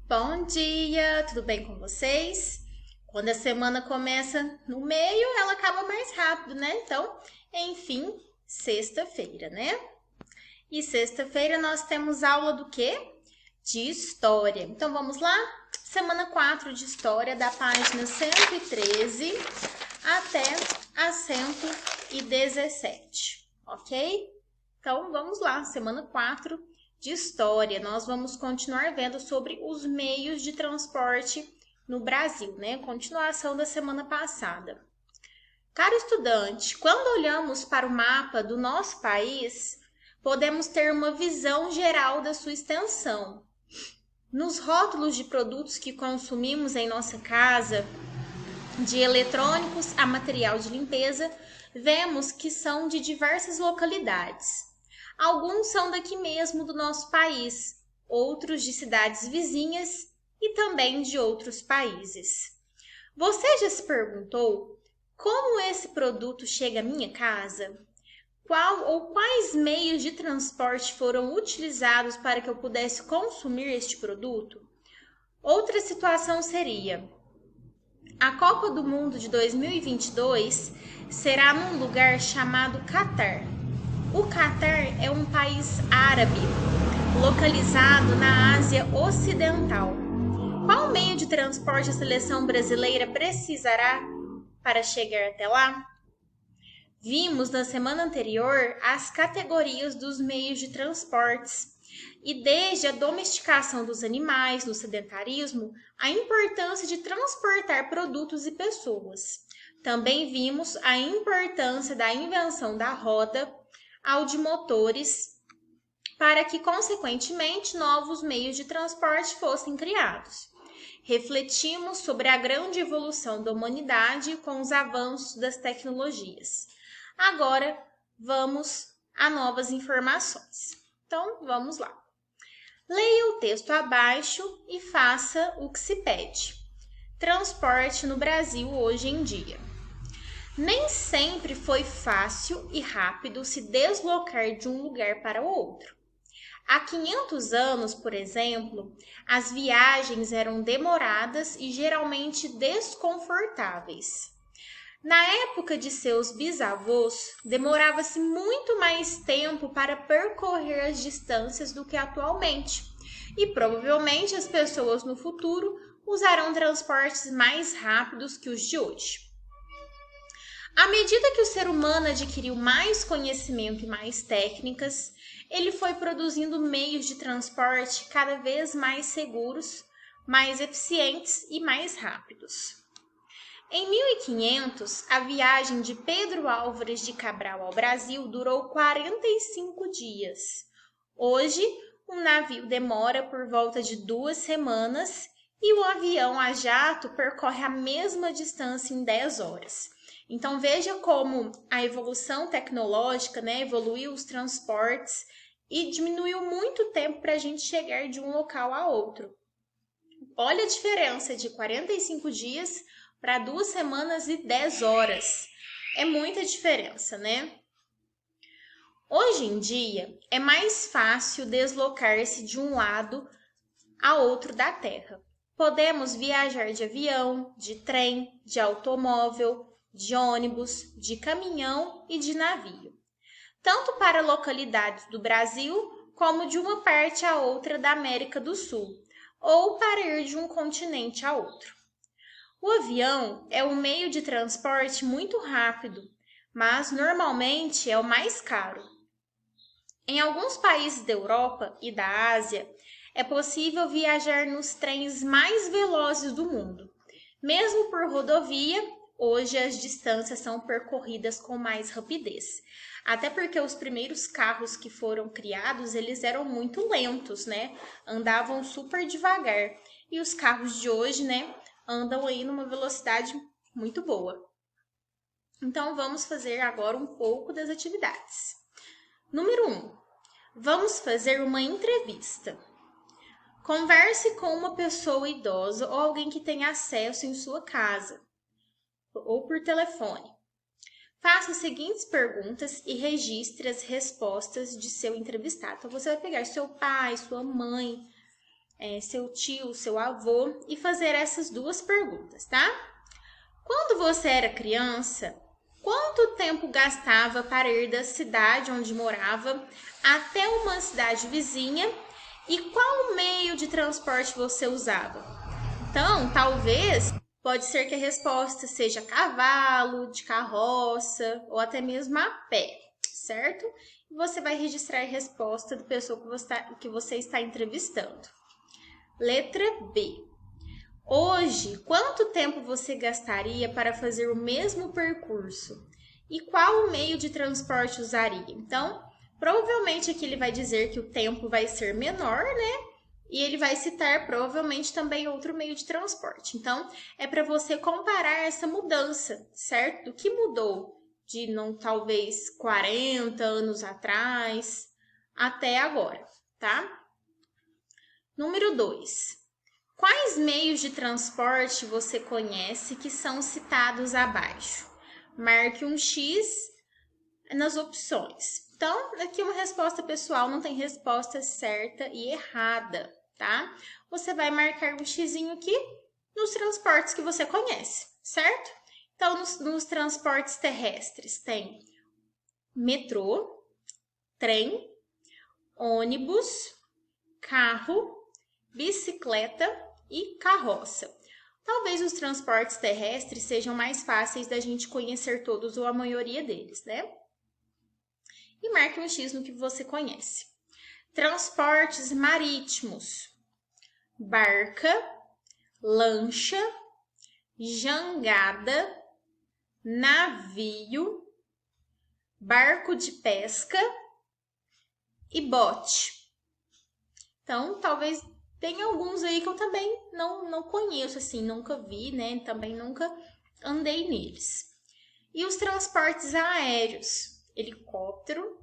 Bom dia, tudo bem com vocês? Quando a semana começa no meio, ela acaba mais rápido, né? Então, enfim, sexta-feira, né? E sexta-feira nós temos aula do quê? De história. Então vamos lá? Semana 4 de história, da página 113 até a 117, ok? Então vamos lá, semana 4 de história. Nós vamos continuar vendo sobre os meios de transporte no Brasil, né? Continuação da semana passada. Caro estudante, quando olhamos para o mapa do nosso país, podemos ter uma visão geral da sua extensão. Nos rótulos de produtos que consumimos em nossa casa, de eletrônicos a material de limpeza, vemos que são de diversas localidades. Alguns são daqui mesmo do nosso país, outros de cidades vizinhas e também de outros países. Você já se perguntou como esse produto chega à minha casa? Qual ou quais meios de transporte foram utilizados para que eu pudesse consumir este produto? Outra situação seria: a Copa do Mundo de 2022 será num lugar chamado Catar. O Catar é um país árabe, localizado na Ásia Ocidental. Qual meio de transporte a seleção brasileira precisará para chegar até lá? Vimos na semana anterior as categorias dos meios de transportes e desde a domesticação dos animais no sedentarismo, a importância de transportar produtos e pessoas. Também vimos a importância da invenção da roda, ao de motores, para que, consequentemente, novos meios de transporte fossem criados. Refletimos sobre a grande evolução da humanidade com os avanços das tecnologias. Agora, vamos a novas informações. Então, vamos lá. Leia o texto abaixo e faça o que se pede. Transporte no Brasil hoje em dia. Nem sempre foi fácil e rápido se deslocar de um lugar para o outro. Há 500 anos, por exemplo, as viagens eram demoradas e geralmente desconfortáveis. Na época de seus bisavós, demorava-se muito mais tempo para percorrer as distâncias do que atualmente, e provavelmente as pessoas no futuro usarão transportes mais rápidos que os de hoje. À medida que o ser humano adquiriu mais conhecimento e mais técnicas, ele foi produzindo meios de transporte cada vez mais seguros, mais eficientes e mais rápidos. Em 1500, a viagem de Pedro Álvares de Cabral ao Brasil durou 45 dias. Hoje, um navio demora por volta de 2 semanas e o avião a jato percorre a mesma distância em 10 horas. Então veja como a evolução tecnológica, né, evoluiu os transportes e diminuiu muito o tempo para a gente chegar de um local a outro. Olha a diferença de 45 dias para 2 semanas e 10 horas. É muita diferença, né? Hoje em dia, é mais fácil deslocar-se de um lado a outro da Terra. Podemos viajar de avião, de trem, de automóvel, de ônibus, de caminhão e de navio. Tanto para localidades do Brasil, como de uma parte a outra da América do Sul, ou para ir de um continente a outro. O avião é um meio de transporte muito rápido, mas normalmente é o mais caro. Em alguns países da Europa e da Ásia, é possível viajar nos trens mais velozes do mundo. Mesmo por rodovia, hoje as distâncias são percorridas com mais rapidez. Até porque os primeiros carros que foram criados, eles eram muito lentos, né? Andavam super devagar. E os carros de hoje, né, andam aí numa velocidade muito boa. Então, vamos fazer agora um pouco das atividades. Número 1. Vamos fazer uma entrevista. Converse com uma pessoa idosa ou alguém que tenha acesso em sua casa ou por telefone. Faça as seguintes perguntas e registre as respostas de seu entrevistado. Então, você vai pegar seu pai, sua mãe, seu tio, seu avô e fazer essas duas perguntas, tá? Quando você era criança, quanto tempo gastava para ir da cidade onde morava até uma cidade vizinha e qual meio de transporte você usava? Então, talvez pode ser que a resposta seja cavalo, de carroça ou até mesmo a pé, certo? E você vai registrar a resposta da pessoa que você está entrevistando. Letra B. Hoje, quanto tempo você gastaria para fazer o mesmo percurso? E qual meio de transporte usaria? Então, provavelmente aqui ele vai dizer que o tempo vai ser menor, né? E ele vai citar provavelmente também outro meio de transporte. Então, é para você comparar essa mudança, certo? Do que mudou de talvez 40 anos atrás até agora, tá? Número 2. Quais meios de transporte você conhece que são citados abaixo? Marque um X nas opções. Então, aqui uma resposta pessoal, não tem resposta certa e errada, tá? Você vai marcar um xizinho aqui nos transportes que você conhece, certo? Então, nos transportes terrestres tem metrô, trem, ônibus, carro, bicicleta e carroça. Talvez os transportes terrestres sejam mais fáceis da gente conhecer todos ou a maioria deles, né? E marque um X no que você conhece. Transportes marítimos: barca, lancha, jangada, navio, barco de pesca e bote. Então, talvez tenha alguns aí que eu também não conheço, assim, nunca vi, né? Também nunca andei neles. E os transportes aéreos: helicóptero,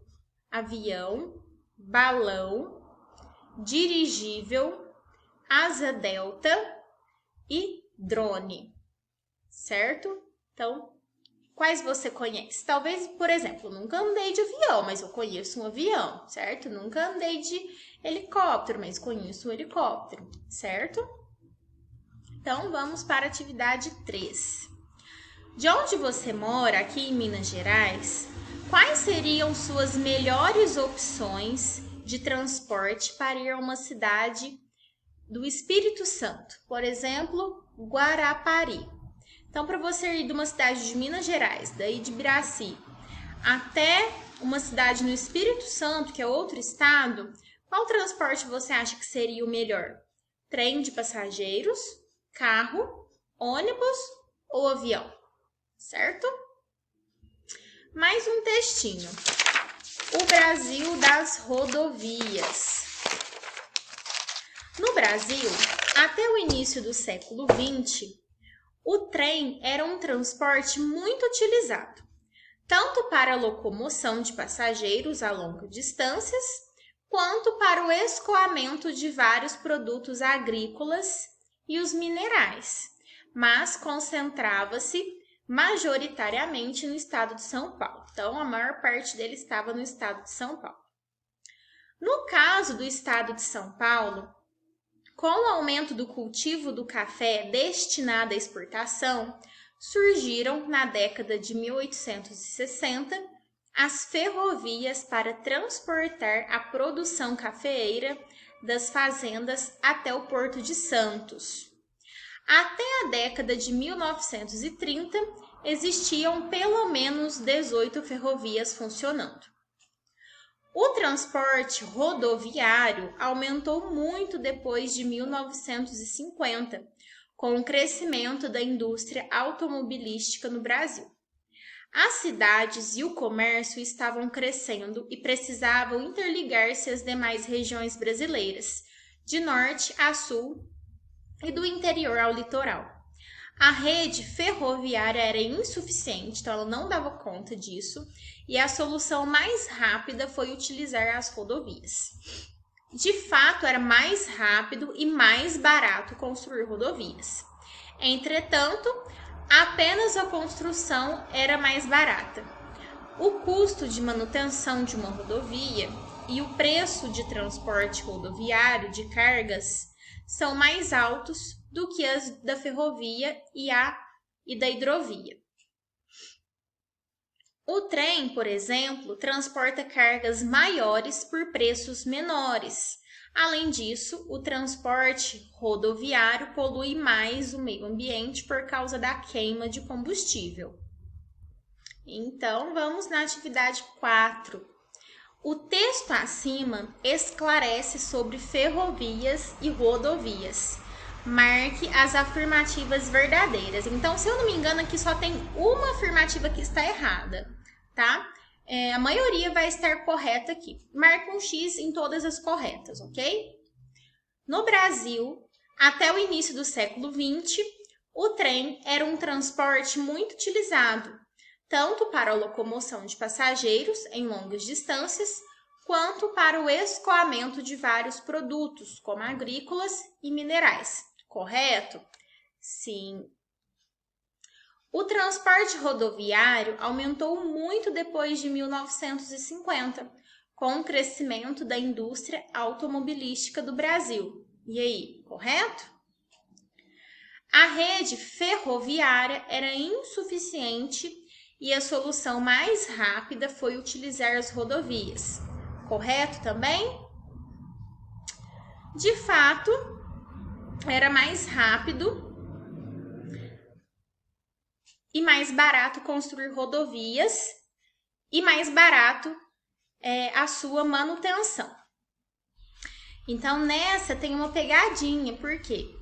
avião, balão, dirigível, asa delta e drone, certo? Então, quais você conhece? Talvez, por exemplo, nunca andei de avião, mas eu conheço um avião, certo? Nunca andei de helicóptero, mas conheço um helicóptero, certo? Então, vamos para a atividade 3. De onde você mora, aqui em Minas Gerais, quais seriam suas melhores opções de transporte para ir a uma cidade do Espírito Santo? Por exemplo, Guarapari. Então, para você ir de uma cidade de Minas Gerais, daí de Biraci, até uma cidade no Espírito Santo, que é outro estado, qual transporte você acha que seria o melhor? Trem de passageiros, carro, ônibus ou avião? Certo? Mais um textinho. O Brasil das rodovias. No Brasil, até o início do século XX, o trem era um transporte muito utilizado, tanto para a locomoção de passageiros a longas distâncias, quanto para o escoamento de vários produtos agrícolas e os minerais, mas concentrava-se majoritariamente no estado de São Paulo. Então, a maior parte dele estava no estado de São Paulo. No caso do estado de São Paulo, com o aumento do cultivo do café destinado à exportação, surgiram, na década de 1860, as ferrovias para transportar a produção cafeeira das fazendas até o Porto de Santos. Até a década de 1930, existiam pelo menos 18 ferrovias funcionando. O transporte rodoviário aumentou muito depois de 1950, com o crescimento da indústria automobilística no Brasil. As cidades e o comércio estavam crescendo e precisavam interligar-se às demais regiões brasileiras, de norte a sul e do interior ao litoral. A rede ferroviária era insuficiente, então ela não dava conta disso, e a solução mais rápida foi utilizar as rodovias. De fato, era mais rápido e mais barato construir rodovias. Entretanto, apenas a construção era mais barata. O custo de manutenção de uma rodovia e o preço de transporte rodoviário de cargas são mais altos do que as da ferrovia e da hidrovia. O trem, por exemplo, transporta cargas maiores por preços menores. Além disso, o transporte rodoviário polui mais o meio ambiente por causa da queima de combustível. Então, vamos na atividade 4. O texto acima esclarece sobre ferrovias e rodovias. Marque as afirmativas verdadeiras. Então, se eu não me engano, aqui só tem uma afirmativa que está errada, tá? A maioria vai estar correta aqui. Marque um X em todas as corretas, ok? No Brasil, até o início do século XX, o trem era um transporte muito utilizado, tanto para a locomoção de passageiros em longas distâncias, quanto para o escoamento de vários produtos, como agrícolas e minerais. Correto? Sim. O transporte rodoviário aumentou muito depois de 1950, com o crescimento da indústria automobilística do Brasil. E aí, correto? A rede ferroviária era insuficiente e a solução mais rápida foi utilizar as rodovias. Correto também? De fato, era mais rápido e mais barato construir rodovias e mais barato a sua manutenção. Então, nessa tem uma pegadinha, porque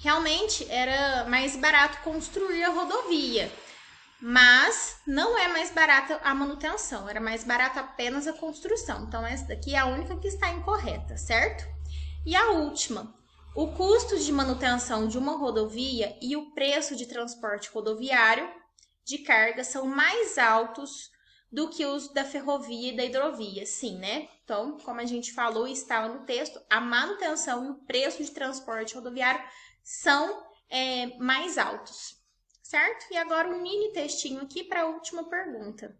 realmente era mais barato construir a rodovia, mas não é mais barata a manutenção, era mais barata apenas a construção. Então, essa daqui é a única que está incorreta, certo? E a última, o custo de manutenção de uma rodovia e o preço de transporte rodoviário de carga são mais altos do que os da ferrovia e da hidrovia, sim, né? Então, como a gente falou e está no texto, a manutenção e o preço de transporte rodoviário são mais altos, certo? E agora um mini textinho aqui para a última pergunta.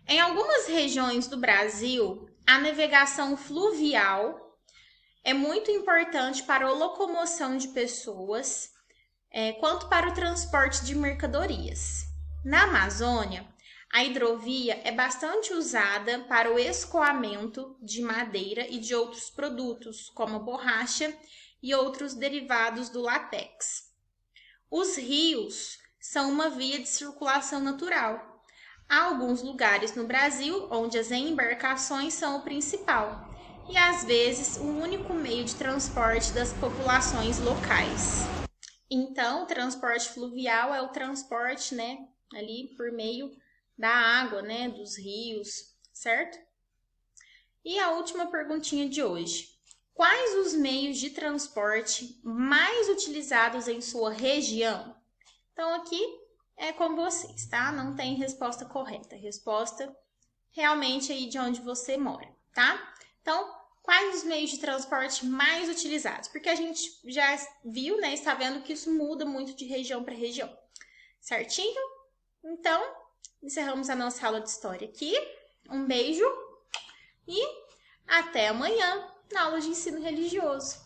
Em algumas regiões do Brasil, a navegação fluvial é muito importante para a locomoção de pessoas, quanto para o transporte de mercadorias. Na Amazônia, a hidrovia é bastante usada para o escoamento de madeira e de outros produtos, como a borracha e outros derivados do látex. Os rios são uma via de circulação natural. Há alguns lugares no Brasil onde as embarcações são o principal e, às vezes, o único meio de transporte das populações locais. Então, o transporte fluvial é o transporte, né, ali por meio da água, né, dos rios, certo? E a última perguntinha de hoje. Quais os meios de transporte mais utilizados em sua região? Então, aqui é com vocês, tá? Não tem resposta correta. Resposta realmente aí de onde você mora, tá? Então, quais os meios de transporte mais utilizados? Porque a gente já viu, né? Está vendo que isso muda muito de região para região. Certinho? Então, encerramos a nossa aula de história aqui. Um beijo e até amanhã na aula de ensino religioso.